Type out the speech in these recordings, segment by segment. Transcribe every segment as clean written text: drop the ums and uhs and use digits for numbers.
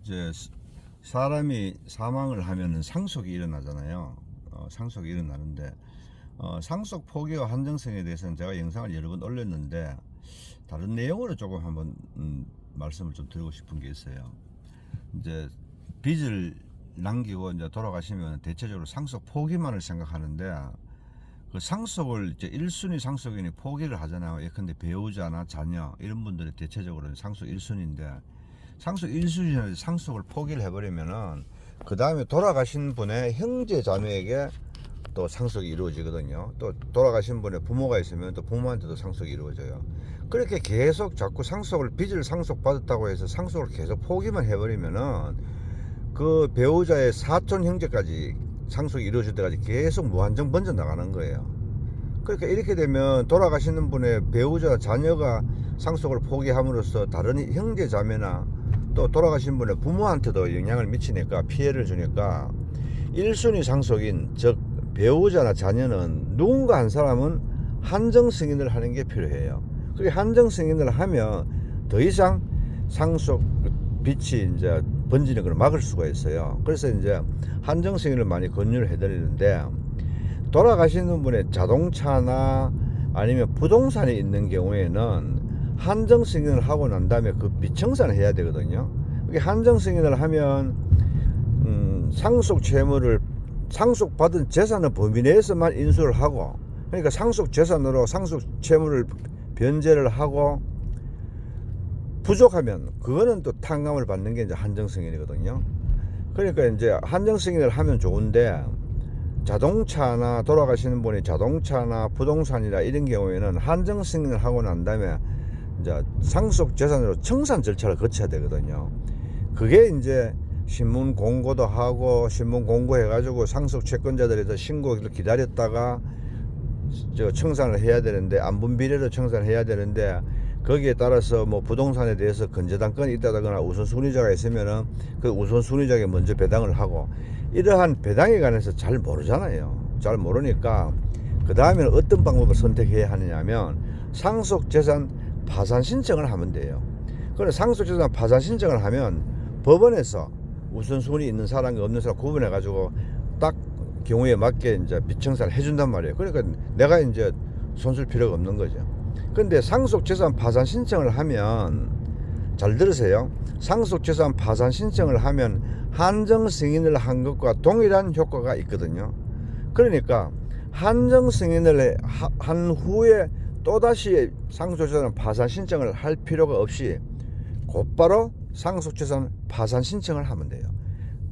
이제 사람이 사망을 하면은 상속이 일어나잖아요. 상속이 일어나는데 상속 포기와 한정성에 대해서는 제가 영상을 여러 번 올렸는데 다른 내용으로 조금 한번 말씀을 좀 드리고 싶은 게 있어요. 이제 빚을 남기고 이제 돌아가시면 대체적으로 상속 포기만을 생각하는데 그 상속을 이제 1순위 상속인이 포기를 하잖아요. 예컨대 배우자나 자녀 이런 분들이 대체적으로 상속 1순위인데 상속 1순위에서 상속을 포기를 해버리면은 그 다음에 돌아가신 분의 형제 자매에게 또 상속이 이루어지거든요. 또 돌아가신 분의 부모가 있으면 또 부모한테도 상속이 이루어져요. 그렇게 계속 자꾸 상속을 빚을 상속받았다고 해서 상속을 계속 포기만 해버리면은 그 배우자의 사촌 형제까지 상속이 이루어질 때까지 계속 무한정 번져 나가는 거예요. 그러니까 이렇게 되면 돌아가시는 분의 배우자 자녀가 상속을 포기함으로써 다른 형제 자매나 또 돌아가신 분의 부모한테도 영향을 미치니까 피해를 주니까 1순위 상속인 즉 배우자나 자녀는 누군가 한 사람은 한정 승인을 하는 게 필요해요. 그렇게 한정 승인을 하면 더 이상 상속 빚이 이제 번지는 걸 막을 수가 있어요. 그래서 이제 한정 승인을 많이 권유를 해드리는데 돌아가시는 분의 자동차나 아니면 부동산이 있는 경우에는 한정 승인을 하고 난 다음에 그 빚 청산을 해야 되거든요. 그게 한정 승인을 하면 상속 채무를 상속받은 재산의 범위 내에서만 인수를 하고, 그러니까 상속 재산으로 상속 채무를 변제를 하고 부족하면 그거는 또 탕감을 받는 게 이제 한정 승인이거든요. 그러니까 이제 한정 승인을 하면 좋은데 자동차나 돌아가시는 분이 자동차나 부동산이나 이런 경우에는 한정 승인을 하고 난 다음에 이제 상속 재산으로 청산 절차를 거쳐야 되거든요. 그게 이제 신문 공고도 하고 신문 공고해가지고 상속 채권자들에서 신고를 기다렸다가 저 청산을 해야 되는데 안분 비례로 청산해야 되는데 거기에 따라서 뭐 부동산에 대해서 건재당권이 있다거나 우선순위자가 있으면은 그 우선순위자에게 먼저 배당을 하고 이러한 배당에 관해서 잘 모르잖아요. 잘 모르니까 그 다음에는 어떤 방법을 선택해야 하느냐면 상속재산 파산 신청을 하면 돼요. 그럼 상속재산 파산 신청을 하면 법원에서 우선순위 있는 사람과 없는 사람 구분해 가지고 딱 경우에 맞게 이제 빚청산을 해준단 말이에요. 그러니까 내가 이제 손쓸 필요가 없는 거죠. 근데 상속재산 파산 신청을 하면 잘 들으세요. 상속재산 파산 신청을 하면 한정 승인을 한 것과 동일한 효과가 있거든요. 그러니까 한정 승인을 한 후에 또다시 상속재산 파산 신청을 할 필요가 없이 곧바로 상속재산 파산 신청을 하면 돼요.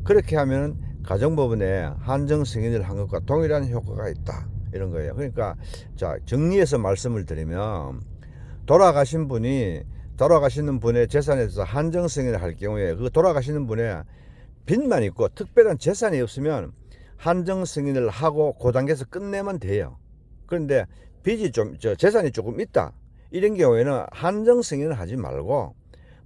그렇게 하면 가정법원에 한정 승인을 한 것과 동일한 효과가 있다 이런 거예요. 그러니까 자 정리해서 말씀을 드리면 돌아가시는 분의 재산에 대해서 한정 승인을 할 경우에 그 돌아가시는 분의 빚만 있고 특별한 재산이 없으면 한정 승인을 하고 그 단계에서 끝내면 돼요. 그런데 빚이 재산이 조금 있다 이런 경우에는 한정 승인을 하지 말고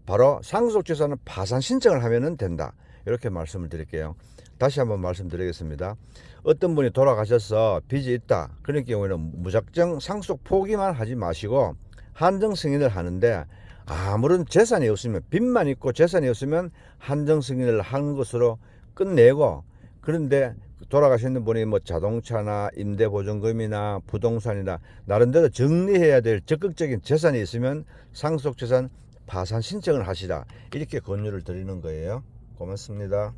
바로 상속재산은 파산 신청을 하면 된다 이렇게 말씀을 드릴게요. 다시 한번 말씀드리겠습니다. 어떤 분이 돌아가셔서 빚이 있다 그런 경우에는 무작정 상속 포기만 하지 마시고 한정 승인을 하는데 아무런 재산이 없으면 빚만 있고 재산이 없으면 한정 승인을 한 것으로 끝내고, 그런데 돌아가시는 분이 뭐 자동차나 임대보증금이나 부동산이나 나름대로 정리해야 될 적극적인 재산이 있으면 상속재산 파산 신청을 하시라 이렇게 권유를 드리는 거예요. 고맙습니다.